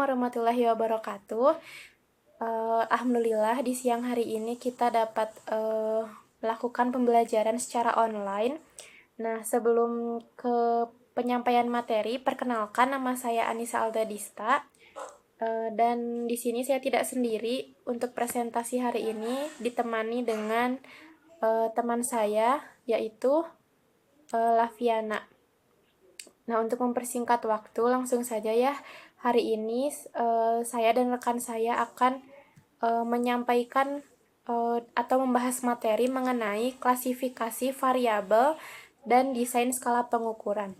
warahmatullahi wabarakatuh. Alhamdulillah di siang hari ini kita dapat melakukan pembelajaran secara online. Nah, sebelum ke penyampaian materi, perkenalkan nama saya Anissa Aldadista. Dan di sini saya tidak sendiri untuk presentasi hari ini, ditemani dengan teman saya yaitu Laviana. Nah, untuk mempersingkat waktu, langsung saja ya. Hari ini saya dan rekan saya akan menyampaikan atau membahas materi mengenai klasifikasi variabel dan desain skala pengukuran.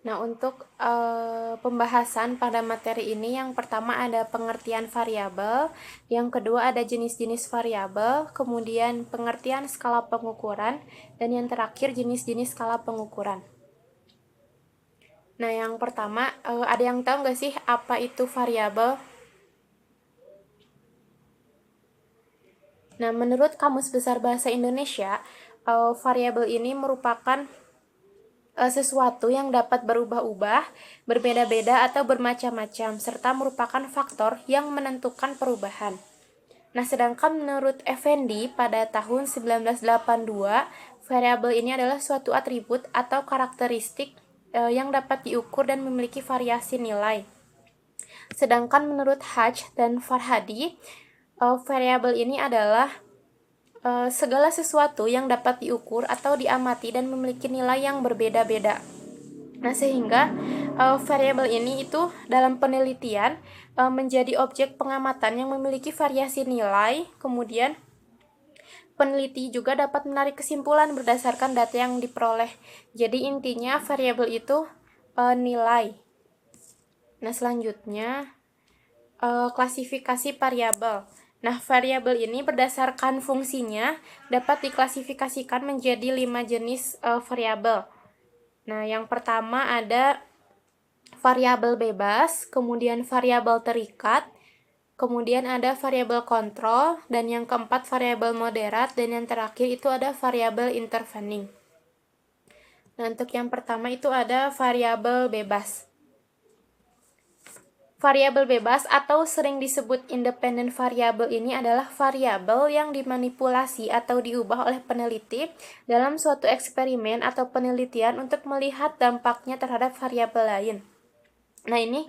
Nah, untuk pembahasan pada materi ini, yang pertama ada pengertian variabel, yang kedua ada jenis-jenis variabel, kemudian pengertian skala pengukuran, dan yang terakhir jenis-jenis skala pengukuran. Nah, yang pertama, ada yang tahu nggak sih apa itu variabel? Nah, menurut Kamus Besar Bahasa Indonesia, variabel ini merupakan sesuatu yang dapat berubah-ubah, berbeda-beda atau bermacam-macam, serta merupakan faktor yang menentukan perubahan. Nah, sedangkan menurut Effendi pada tahun 1982, variabel ini adalah suatu atribut atau karakteristik yang dapat diukur dan memiliki variasi nilai. Sedangkan menurut Hodge dan Farhadi, variabel ini adalah segala sesuatu yang dapat diukur atau diamati dan memiliki nilai yang berbeda-beda. Nah, sehingga variabel ini itu dalam penelitian menjadi objek pengamatan yang memiliki variasi nilai. Kemudian peneliti juga dapat menarik kesimpulan berdasarkan data yang diperoleh. Jadi intinya variabel itu nilai. Nah, selanjutnya klasifikasi variabel. Nah, variabel ini berdasarkan fungsinya dapat diklasifikasikan menjadi 5 jenis variabel. Nah, yang pertama ada variabel bebas, kemudian variabel terikat, kemudian ada variabel kontrol, dan yang keempat variabel moderat, dan yang terakhir itu ada variabel intervening. Nah, untuk yang pertama itu ada variabel bebas. Variabel bebas atau sering disebut independent variable ini adalah variabel yang dimanipulasi atau diubah oleh peneliti dalam suatu eksperimen atau penelitian untuk melihat dampaknya terhadap variabel lain. Nah, ini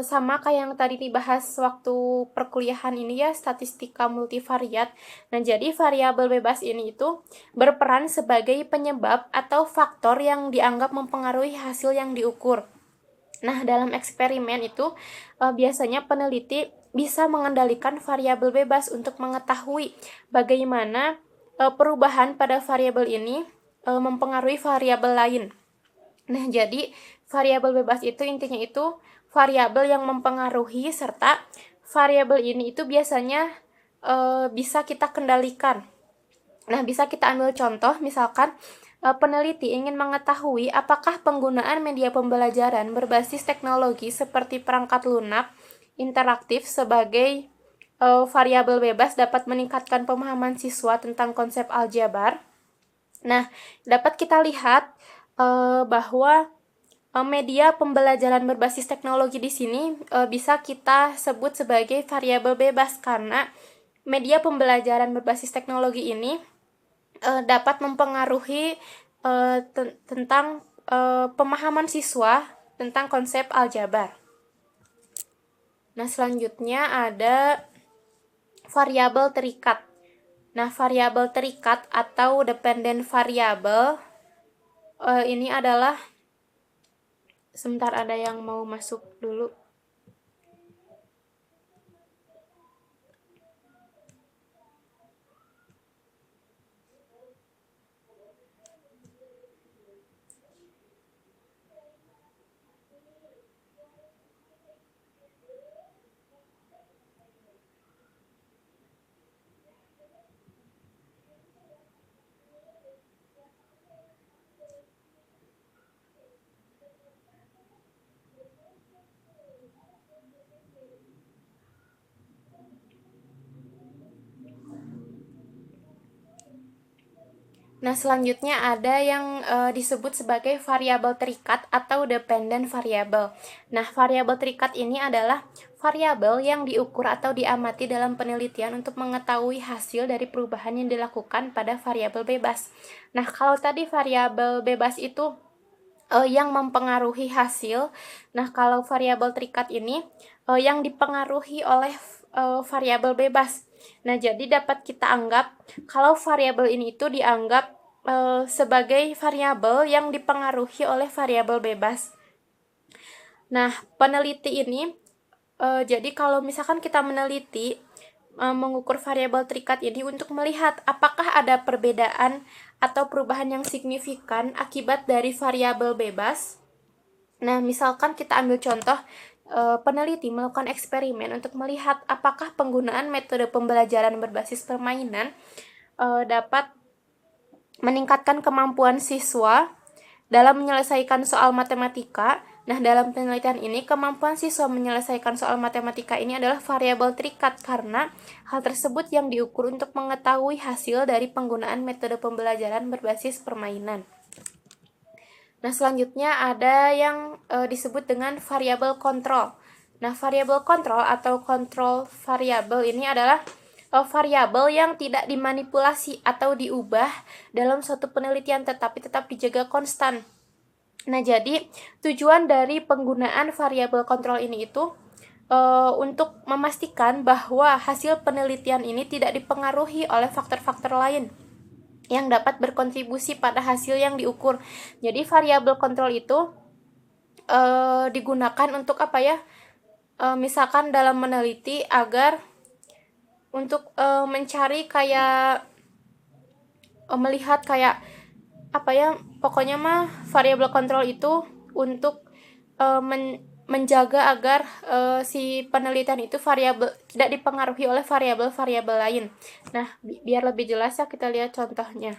sama kayak yang tadi dibahas waktu perkuliahan ini ya, statistika multivariat. Nah, jadi variabel bebas ini itu berperan sebagai penyebab atau faktor yang dianggap mempengaruhi hasil yang diukur. Nah, dalam eksperimen itu biasanya peneliti bisa mengendalikan variabel bebas untuk mengetahui bagaimana perubahan pada variabel ini mempengaruhi variabel lain. Nah, jadi variabel bebas itu intinya itu variabel yang mempengaruhi serta variabel ini itu biasanya bisa kita kendalikan. Nah, bisa kita ambil contoh, misalkan peneliti ingin mengetahui apakah penggunaan media pembelajaran berbasis teknologi seperti perangkat lunak interaktif sebagai variabel bebas dapat meningkatkan pemahaman siswa tentang konsep aljabar. Nah, dapat kita lihat bahwa media pembelajaran berbasis teknologi di sini bisa kita sebut sebagai variabel bebas karena media pembelajaran berbasis teknologi ini dapat mempengaruhi tentang pemahaman siswa tentang konsep aljabar. Nah, selanjutnya ada variabel terikat. Nah, variabel terikat atau dependent variable ini adalah, sebentar ada yang mau masuk dulu. Nah, selanjutnya ada yang disebut sebagai variabel terikat atau dependent variable. Nah, variabel terikat ini adalah variabel yang diukur atau diamati dalam penelitian untuk mengetahui hasil dari perubahan yang dilakukan pada variabel bebas. Nah, kalau tadi variabel bebas itu yang mempengaruhi hasil. Nah, kalau variabel terikat ini yang dipengaruhi oleh variabel bebas. Nah, jadi dapat kita anggap kalau variabel ini itu dianggap sebagai variabel yang dipengaruhi oleh variabel bebas. Nah, peneliti ini jadi kalau misalkan kita meneliti mengukur variabel terikat ini untuk melihat apakah ada perbedaan atau perubahan yang signifikan akibat dari variabel bebas. Nah, misalkan kita ambil contoh peneliti melakukan eksperimen untuk melihat apakah penggunaan metode pembelajaran berbasis permainan dapat meningkatkan kemampuan siswa dalam menyelesaikan soal matematika. Nah, dalam penelitian ini, kemampuan siswa menyelesaikan soal matematika ini adalah variabel terikat karena hal tersebut yang diukur untuk mengetahui hasil dari penggunaan metode pembelajaran berbasis permainan. Nah, selanjutnya ada yang disebut dengan variabel kontrol. Nah, variabel kontrol atau kontrol variabel ini adalah variabel yang tidak dimanipulasi atau diubah dalam suatu penelitian tetapi tetap dijaga konstan. Nah, jadi tujuan dari penggunaan variabel kontrol ini itu untuk memastikan bahwa hasil penelitian ini tidak dipengaruhi oleh faktor-faktor lain yang dapat berkontribusi pada hasil yang diukur. Jadi variabel kontrol itu digunakan untuk apa ya? Misalkan dalam meneliti agar untuk mencari kayak melihat kayak apa ya, pokoknya mah variabel kontrol itu untuk menjaga agar si penelitian itu variabel tidak dipengaruhi oleh variabel-variabel lain. Nah, biar lebih jelas ya kita lihat contohnya.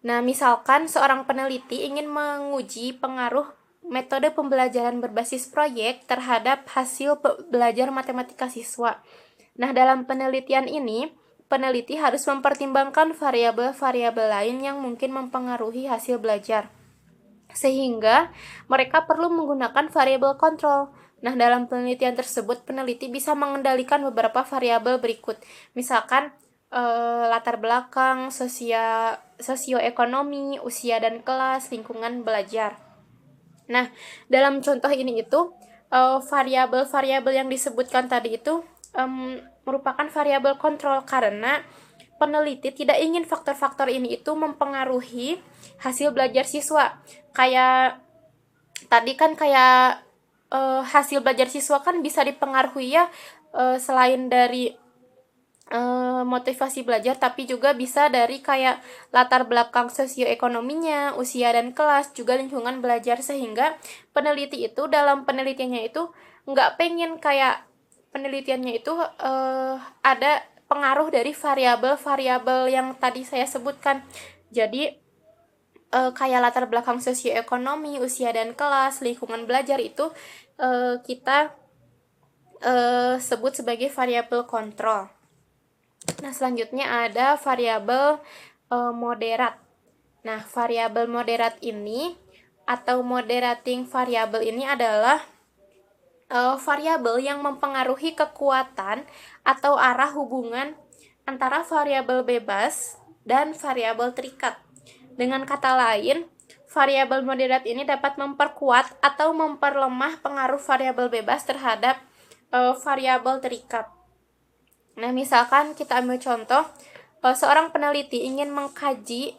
Nah, misalkan seorang peneliti ingin menguji pengaruh metode pembelajaran berbasis proyek terhadap hasil belajar matematika siswa. Nah, dalam penelitian ini, peneliti harus mempertimbangkan variabel-variabel lain yang mungkin mempengaruhi hasil belajar. Sehingga mereka perlu menggunakan variabel kontrol. Nah, dalam penelitian tersebut, peneliti bisa mengendalikan beberapa variabel berikut. Misalkan latar belakang, sosioekonomi, usia dan kelas, lingkungan belajar. Nah, dalam contoh ini itu variabel-variabel yang disebutkan tadi itu merupakan variabel kontrol karena peneliti tidak ingin faktor-faktor ini itu mempengaruhi hasil belajar siswa. Kayak tadi kan kayak hasil belajar siswa kan bisa dipengaruhi ya selain dari motivasi belajar tapi juga bisa dari kayak latar belakang sosioekonominya, usia dan kelas, juga lingkungan belajar, sehingga peneliti itu dalam penelitiannya itu nggak pengen kayak penelitiannya itu ada pengaruh dari variabel-variabel yang tadi saya sebutkan. Jadi kayak latar belakang sosioekonomi, usia dan kelas, lingkungan belajar itu kita sebut sebagai variabel kontrol. Nah, selanjutnya ada variabel moderat. Nah, variabel moderat ini atau moderating variable ini adalah variabel yang mempengaruhi kekuatan atau arah hubungan antara variabel bebas dan variabel terikat. Dengan kata lain, variabel moderat ini dapat memperkuat atau memperlemah pengaruh variabel bebas terhadap variabel terikat. Nah, misalkan kita ambil contoh, seorang peneliti ingin mengkaji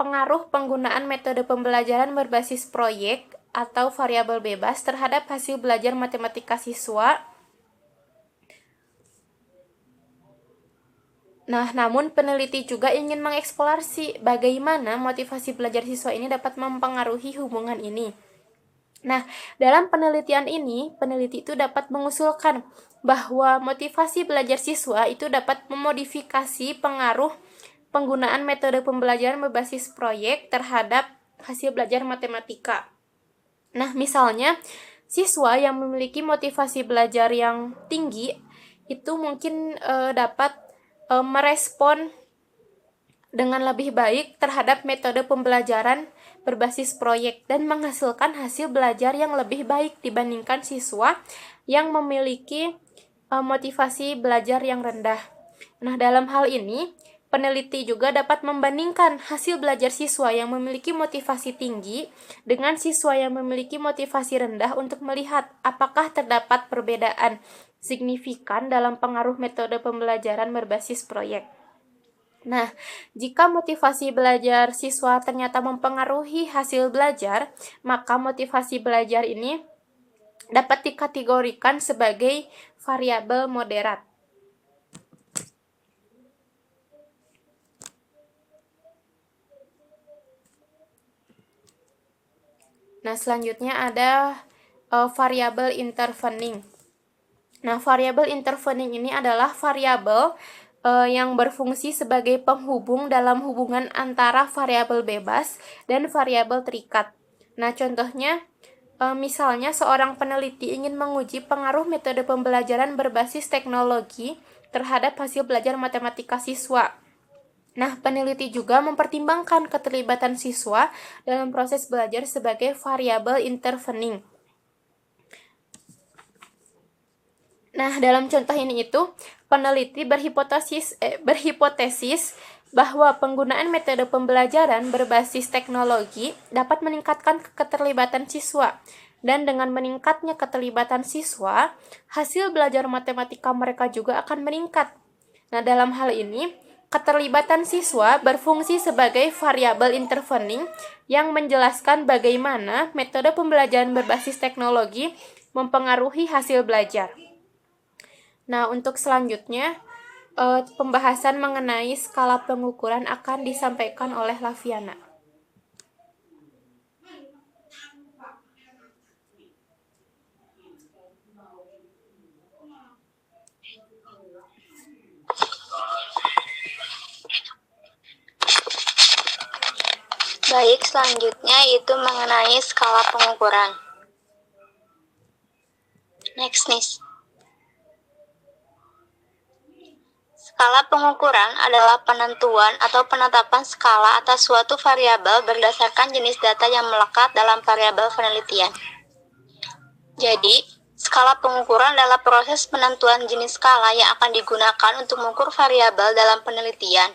pengaruh penggunaan metode pembelajaran berbasis proyek atau variabel bebas terhadap hasil belajar matematika siswa. Nah, namun peneliti juga ingin mengeksplorasi bagaimana motivasi belajar siswa ini dapat mempengaruhi hubungan ini. Nah, dalam penelitian ini, peneliti itu dapat mengusulkan bahwa motivasi belajar siswa itu dapat memodifikasi pengaruh penggunaan metode pembelajaran berbasis proyek terhadap hasil belajar matematika. Nah, misalnya siswa yang memiliki motivasi belajar yang tinggi itu mungkin dapat merespon dengan lebih baik terhadap metode pembelajaran berbasis proyek dan menghasilkan hasil belajar yang lebih baik dibandingkan siswa yang memiliki motivasi belajar yang rendah. Nah, dalam hal ini, peneliti juga dapat membandingkan hasil belajar siswa yang memiliki motivasi tinggi dengan siswa yang memiliki motivasi rendah untuk melihat apakah terdapat perbedaan signifikan dalam pengaruh metode pembelajaran berbasis proyek. Nah, jika motivasi belajar siswa ternyata mempengaruhi hasil belajar, maka motivasi belajar ini dapat dikategorikan sebagai variabel moderat. Nah, selanjutnya ada variabel intervening. Nah, variabel intervening ini adalah variabel yang berfungsi sebagai penghubung dalam hubungan antara variabel bebas dan variabel terikat. Nah, contohnya, misalnya seorang peneliti ingin menguji pengaruh metode pembelajaran berbasis teknologi terhadap hasil belajar matematika siswa. Nah, peneliti juga mempertimbangkan keterlibatan siswa dalam proses belajar sebagai variabel intervening. Nah, dalam contoh ini peneliti berhipotesis bahwa penggunaan metode pembelajaran berbasis teknologi dapat meningkatkan keterlibatan siswa. Dan dengan meningkatnya keterlibatan siswa, hasil belajar matematika mereka juga akan meningkat. Nah, dalam hal ini, keterlibatan siswa berfungsi sebagai variabel intervening yang menjelaskan bagaimana metode pembelajaran berbasis teknologi mempengaruhi hasil belajar. Nah, untuk selanjutnya, pembahasan mengenai skala pengukuran akan disampaikan oleh Laviana. Baik, selanjutnya itu mengenai skala pengukuran. Next, nih. Skala pengukuran adalah penentuan atau penetapan skala atas suatu variabel berdasarkan jenis data yang melekat dalam variabel penelitian. Jadi, skala pengukuran adalah proses penentuan jenis skala yang akan digunakan untuk mengukur variabel dalam penelitian.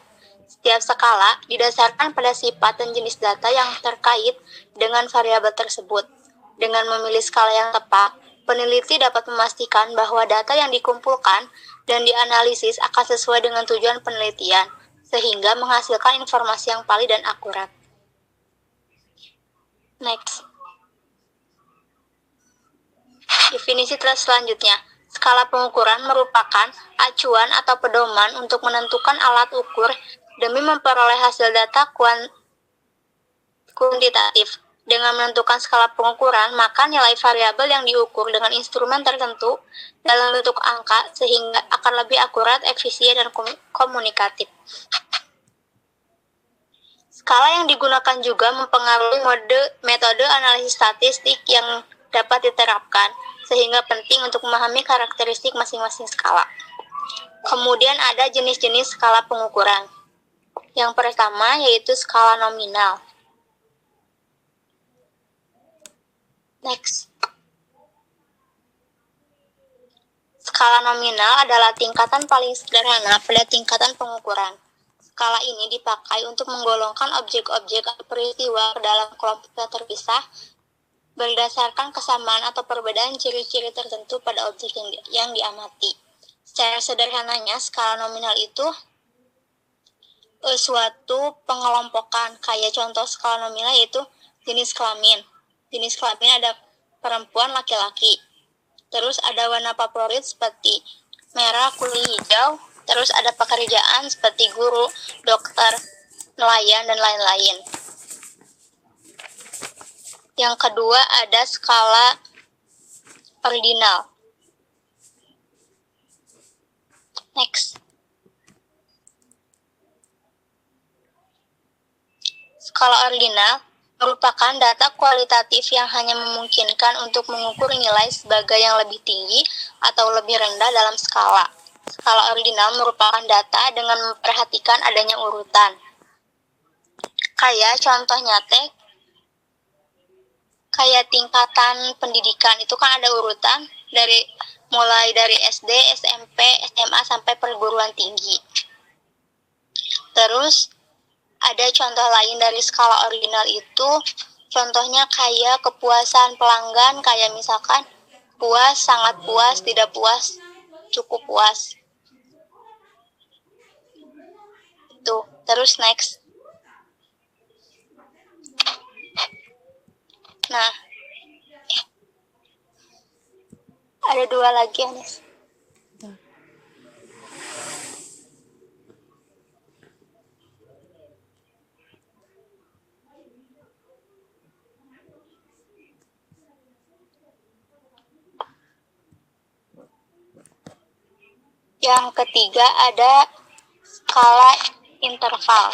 Setiap skala didasarkan pada sifat dan jenis data yang terkait dengan variabel tersebut. Dengan memilih skala yang tepat, peneliti dapat memastikan bahwa data yang dikumpulkan dan dianalisis akan sesuai dengan tujuan penelitian, sehingga menghasilkan informasi yang valid dan akurat. Next. Definisi selanjutnya. Skala pengukuran merupakan acuan atau pedoman untuk menentukan alat ukur demi memperoleh hasil data kuantitatif. Dengan menentukan skala pengukuran, maka nilai variabel yang diukur dengan instrumen tertentu dalam bentuk angka sehingga akan lebih akurat, efisien, dan komunikatif. Skala yang digunakan juga mempengaruhi metode analisis statistik yang dapat diterapkan, sehingga penting untuk memahami karakteristik masing-masing skala. Kemudian ada jenis-jenis skala pengukuran. Yang pertama yaitu skala nominal. Next. Skala nominal adalah tingkatan paling sederhana pada tingkatan pengukuran. Skala ini dipakai untuk menggolongkan objek-objek atau peristiwa ke dalam kelompok yang terpisah berdasarkan kesamaan atau perbedaan ciri-ciri tertentu pada objek yang diamati. Secara sederhananya, skala nominal itu suatu pengelompokan. Kayak contoh skala nominal yaitu jenis kelamin. Jenis kelamin ada perempuan, laki-laki. Terus ada warna favorit seperti merah, kuning, hijau. Terus ada pekerjaan seperti guru, dokter, nelayan, dan lain-lain. Yang kedua ada skala ordinal. Next. Skala ordinal merupakan data kualitatif yang hanya memungkinkan untuk mengukur nilai sebagai yang lebih tinggi atau lebih rendah dalam skala. Skala ordinal merupakan data dengan memperhatikan adanya urutan. Kayak contohnya teh, kayak tingkatan pendidikan itu kan ada urutan mulai dari SD, SMP, SMA sampai perguruan tinggi. Terus ada contoh lain dari skala ordinal itu, contohnya kayak kepuasan pelanggan, kayak misalkan puas, sangat puas, tidak puas, cukup puas. Tuh, terus next. Nah, ada dua lagi, Anis. Yang ketiga ada skala interval.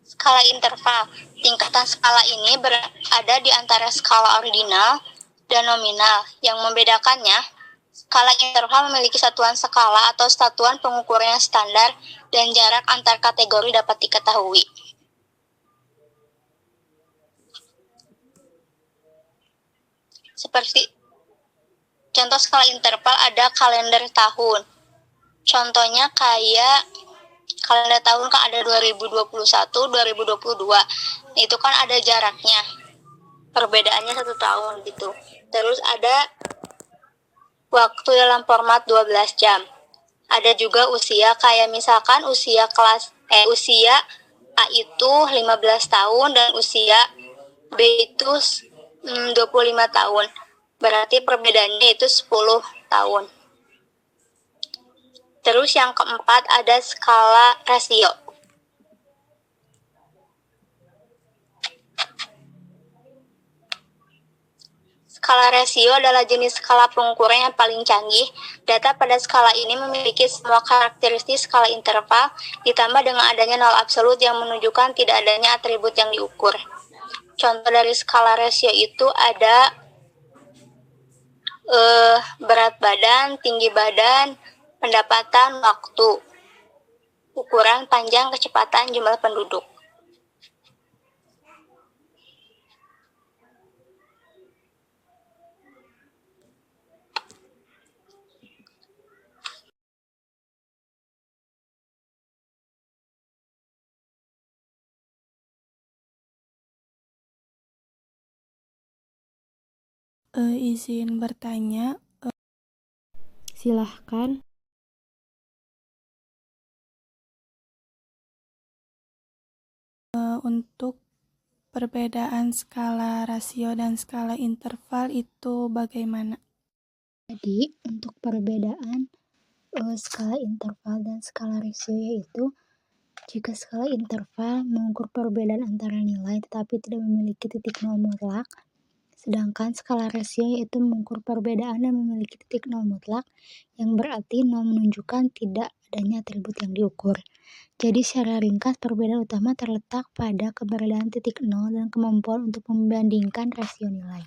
Skala interval. Tingkatan skala ini berada di antara skala ordinal dan nominal. Yang membedakannya, skala interval memiliki satuan skala atau satuan pengukuran yang standar dan jarak antar kategori dapat diketahui. Seperti contoh skala interval ada kalender tahun. Contohnya kayak kalender tahun kan ada 2021, 2022. Itu kan ada jaraknya. Perbedaannya 1 tahun gitu. Terus ada waktu dalam format 12 jam. Ada juga usia, kayak misalkan usia A itu 15 tahun dan usia B itu 25 tahun. Berarti perbedaannya itu 10 tahun. Terus yang keempat ada skala rasio. Skala rasio adalah jenis skala pengukuran yang paling canggih. Data pada skala ini memiliki semua karakteristik skala interval, ditambah dengan adanya nol absolut yang menunjukkan tidak adanya atribut yang diukur. Contoh dari skala rasio itu ada berat badan, tinggi badan, pendapatan, waktu, ukuran, panjang, kecepatan, jumlah penduduk. Izin bertanya, silahkan. Untuk perbedaan skala rasio dan skala interval itu bagaimana? Jadi, untuk perbedaan skala interval dan skala rasio yaitu, jika skala interval mengukur perbedaan antara nilai tetapi tidak memiliki titik nol mutlak, sedangkan skala rasio yaitu mengukur perbedaan dan memiliki titik nol mutlak, yang berarti nol menunjukkan tidak adanya atribut yang diukur. Jadi secara ringkas, perbedaan utama terletak pada keberadaan titik nol dan kemampuan untuk membandingkan rasio nilai.